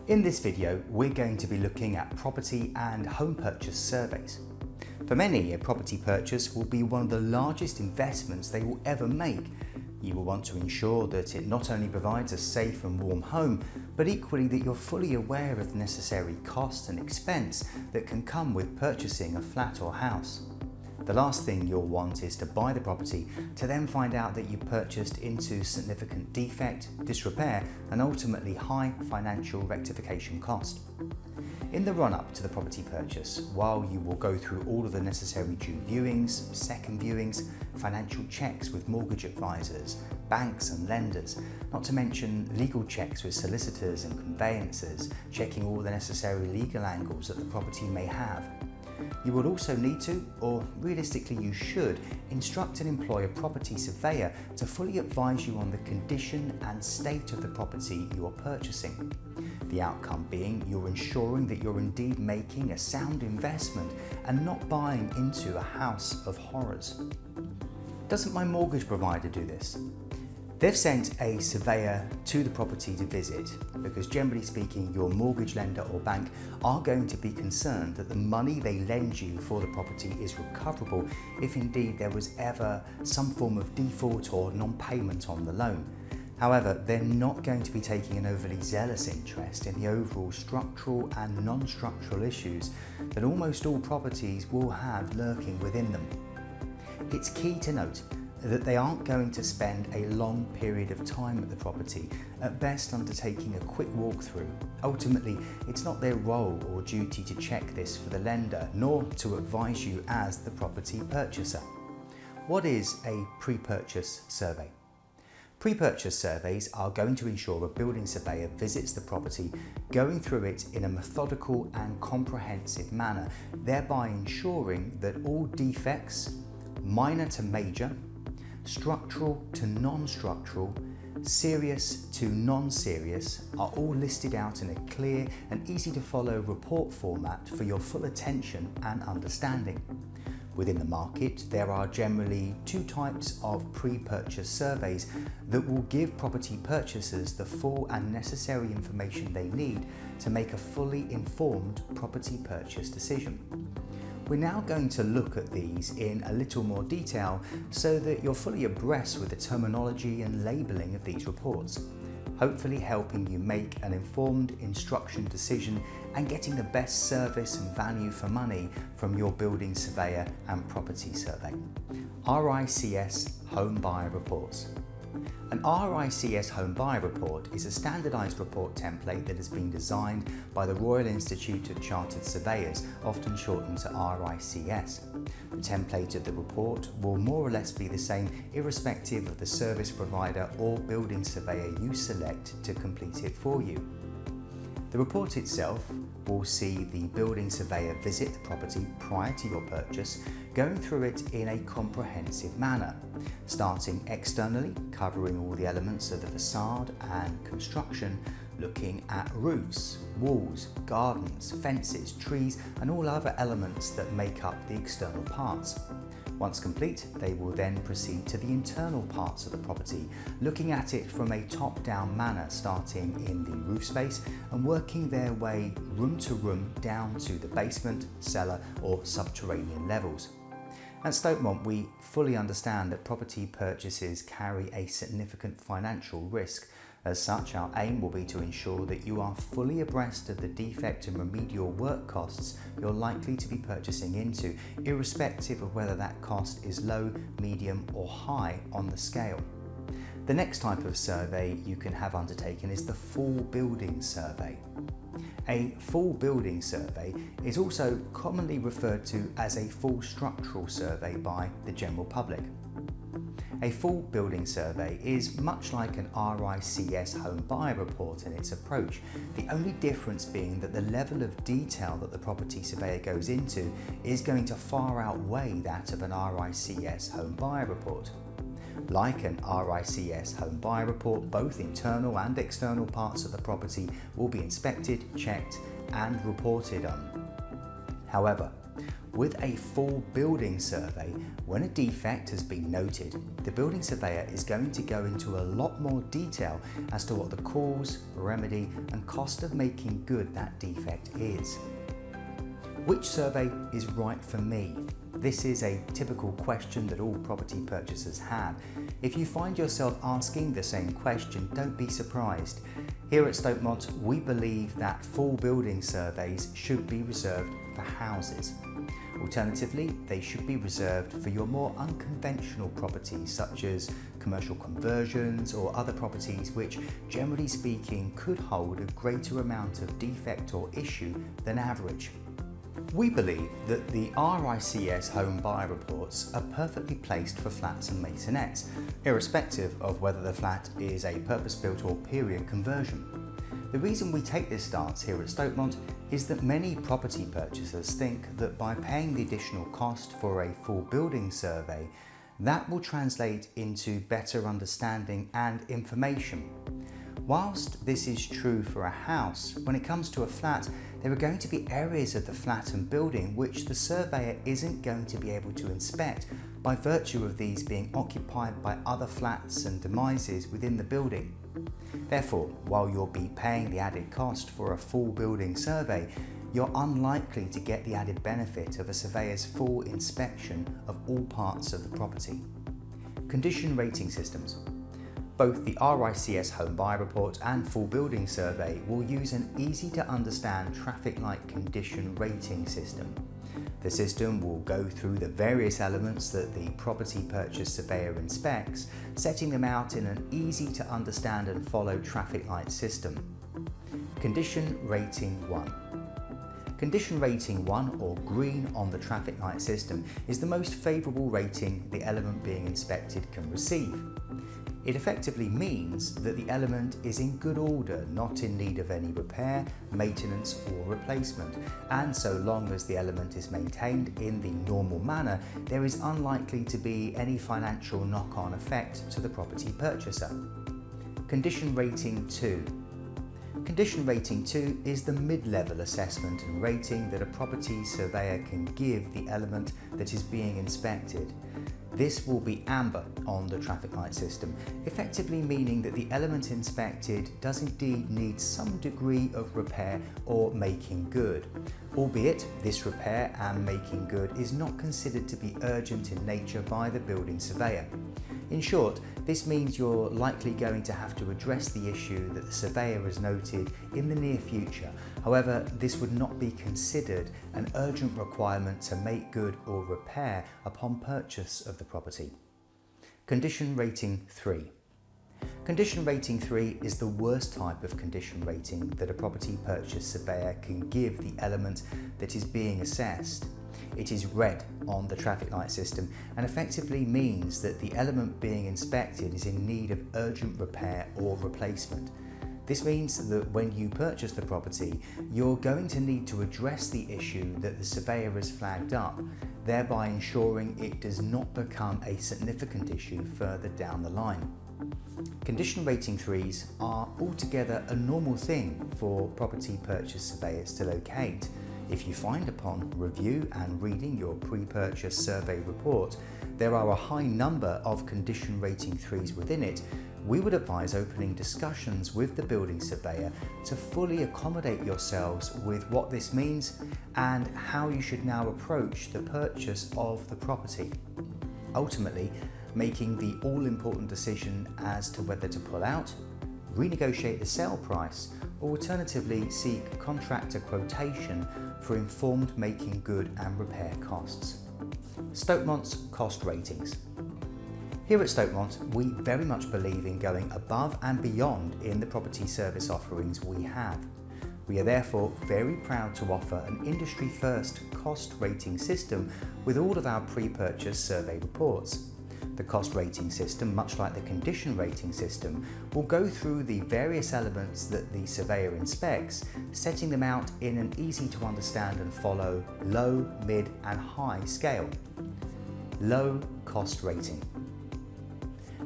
In this video, we're going to be looking at property and home purchase surveys. For many, a property purchase will be one of the largest investments they will ever make. You will want to ensure that it not only provides a safe and warm home, but equally that you're fully aware of the necessary cost and expense that can come with purchasing a flat or house. The last thing you'll want is to buy the property to then find out that you purchased into significant defect, disrepair, and ultimately high financial rectification cost. In the run-up to the property purchase, while you will go through all of the necessary due viewings, second viewings, financial checks with mortgage advisors, banks and lenders, not to mention legal checks with solicitors and conveyancers, checking all the necessary legal angles that the property may have. You would also need to, or realistically you should, instruct and employ a property surveyor to fully advise you on the condition and state of the property you are purchasing. The outcome being you're ensuring that you're indeed making a sound investment and not buying into a house of horrors. Doesn't my mortgage provider do this? They've sent a surveyor to the property to visit because, generally speaking, your mortgage lender or bank are going to be concerned that the money they lend you for the property is recoverable if indeed there was ever some form of default or non-payment on the loan. However, they're not going to be taking an overly zealous interest in the overall structural and non-structural issues that almost all properties will have lurking within them. It's key to note that they aren't going to spend a long period of time at the property, at best undertaking a quick walkthrough. Ultimately, it's not their role or duty to check this for the lender, nor to advise you as the property purchaser. What is a pre-purchase survey? Pre-purchase surveys are going to ensure a building surveyor visits the property, going through it in a methodical and comprehensive manner, thereby ensuring that all defects, minor to major, structural to non-structural, serious to non-serious, are all listed out in a clear and easy to follow report format for your full attention and understanding. Within the market, there are generally two types of pre-purchase surveys that will give property purchasers the full and necessary information they need to make a fully informed property purchase decision. We're now going to look at these in a little more detail so that you're fully abreast with the terminology and labelling of these reports, hopefully helping you make an informed instruction decision and getting the best service and value for money from your building surveyor and property survey. RICS Home Buyer Reports. An RICS Home Buyer Report is a standardised report template that has been designed by the Royal Institute of Chartered Surveyors, often shortened to RICS. The template of the report will more or less be the same irrespective of the service provider or building surveyor you select to complete it for you. The report itself will see the building surveyor visit the property prior to your purchase, going through it in a comprehensive manner, starting externally, covering all the elements of the facade and construction, looking at roofs, walls, gardens, fences, trees, and all other elements that make up the external parts. Once complete, they will then proceed to the internal parts of the property, looking at it from a top-down manner, starting in the roof space and working their way room to room down to the basement, cellar or subterranean levels. At Stokemont, we fully understand that property purchases carry a significant financial risk. As such, our aim will be to ensure that you are fully abreast of the defect and remedial work costs you're likely to be purchasing into, irrespective of whether that cost is low, medium or high on the scale. The next type of survey you can have undertaken is the full building survey. A full building survey is also commonly referred to as a full structural survey by the general public. A full building survey is much like an RICS Home Buyer Report in its approach, the only difference being that the level of detail that the property surveyor goes into is going to far outweigh that of an RICS Home Buyer Report. Like an RICS Home Buyer Report, both internal and external parts of the property will be inspected, checked and reported on. However, With a full building survey, when a defect has been noted, the building surveyor is going to go into a lot more detail as to what the cause, remedy and cost of making good that defect is. Which survey is right for me? This is a typical question that all property purchasers have. If you find yourself asking the same question, don't be surprised. Here at Stokemont, we believe that full building surveys should be reserved for houses. Alternatively, they should be reserved for your more unconventional properties such as commercial conversions or other properties which, generally speaking, could hold a greater amount of defect or issue than average. We believe that the RICS home buyer reports are perfectly placed for flats and maisonettes, irrespective of whether the flat is a purpose-built or period conversion. The reason we take this stance here at Stokemont is that many property purchasers think that by paying the additional cost for a full building survey, that will translate into better understanding and information. Whilst this is true for a house, when it comes to a flat, there are going to be areas of the flat and building which the surveyor isn't going to be able to inspect by virtue of these being occupied by other flats and demises within the building. Therefore, while you'll be paying the added cost for a full building survey, you're unlikely to get the added benefit of a surveyor's full inspection of all parts of the property. Condition rating systems. Both the RICS home buyer report and full building survey will use an easy to understand traffic light condition rating system. The system will go through the various elements that the property purchase surveyor inspects, setting them out in an easy to understand and follow traffic light system. Condition rating 1. Condition rating 1, or green on the traffic light system, is the most favourable rating the element being inspected can receive. It effectively means that the element is in good order, not in need of any repair, maintenance or replacement, and so long as the element is maintained in the normal manner, there is unlikely to be any financial knock-on effect to the property purchaser. Condition rating 2. Condition rating 2 is the mid-level assessment and rating that a property surveyor can give the element that is being inspected. This will be amber on the traffic light system, effectively meaning that the element inspected does indeed need some degree of repair or making good, albeit this repair and making good is not considered to be urgent in nature by the building surveyor. In short, this means you're likely going to have to address the issue that the surveyor has noted in the near future. However, this would not be considered an urgent requirement to make good or repair upon purchase of the property. Condition rating 3. Condition rating 3 is the worst type of condition rating that a property purchase surveyor can give the element that is being assessed. It is red on the traffic light system and effectively means that the element being inspected is in need of urgent repair or replacement. This means that when you purchase the property, you're going to need to address the issue that the surveyor has flagged up, thereby ensuring it does not become a significant issue further down the line. Condition rating 3s are altogether a normal thing for property purchase surveyors to locate. If you find upon review and reading your pre-purchase survey report, there are a high number of condition rating 3s within it, we would advise opening discussions with the building surveyor to fully accommodate yourselves with what this means and how you should now approach the purchase of the property. Ultimately, making the all-important decision as to whether to pull out, renegotiate the sale price, or alternatively seek contractor quotation for informed making good and repair costs. Stokemont's cost ratings. Here at Stokemont, we very much believe in going above and beyond in the property service offerings we have. We are therefore very proud to offer an industry-first cost rating system with all of our pre-purchase survey reports. The cost rating system, much like the condition rating system, will go through the various elements that the surveyor inspects, setting them out in an easy to understand and follow low, mid and high scale. Low cost rating.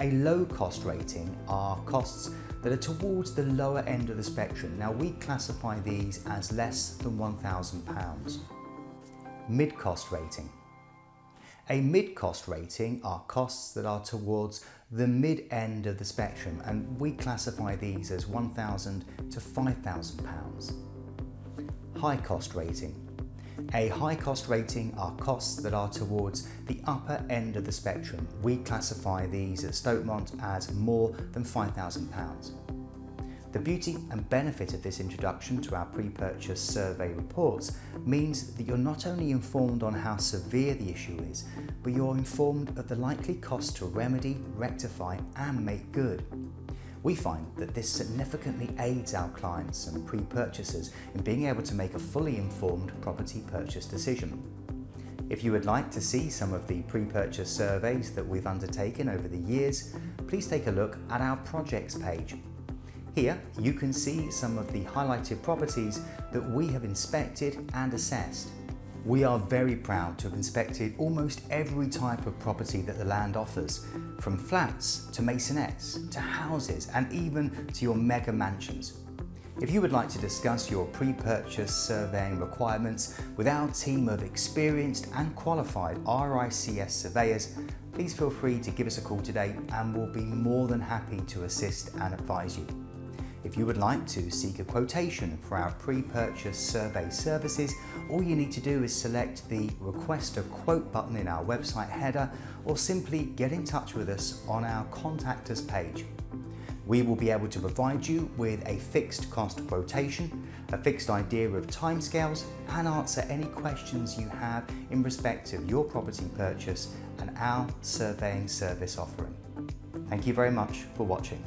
A low cost rating are costs that are towards the lower end of the spectrum. Now we classify these as less than £1,000. mid-cost rating. A mid-cost rating are costs that are towards the mid-end of the spectrum, and we classify these as £1,000 to £5,000. High-cost rating. A high-cost rating are costs that are towards the upper end of the spectrum. We classify these at Stokemont as more than £5,000. The beauty and benefit of this introduction to our pre-purchase survey reports means that you're not only informed on how severe the issue is, but you're informed of the likely cost to remedy, rectify and make good. We find that this significantly aids our clients and pre-purchasers in being able to make a fully informed property purchase decision. If you would like to see some of the pre-purchase surveys that we've undertaken over the years, please take a look at our projects page. Here you can see some of the highlighted properties that we have inspected and assessed. We are very proud to have inspected almost every type of property that the land offers, from flats to masonettes to houses and even to your mega mansions. If you would like to discuss your pre-purchase surveying requirements with our team of experienced and qualified RICS surveyors, please feel free to give us a call today and we'll be more than happy to assist and advise you. If you would like to seek a quotation for our pre-purchase survey services, all you need to do is select the Request a Quote button in our website header or simply get in touch with us on our Contact Us page. We will be able to provide you with a fixed cost quotation, a fixed idea of timescales and answer any questions you have in respect of your property purchase and our surveying service offering. Thank you very much for watching.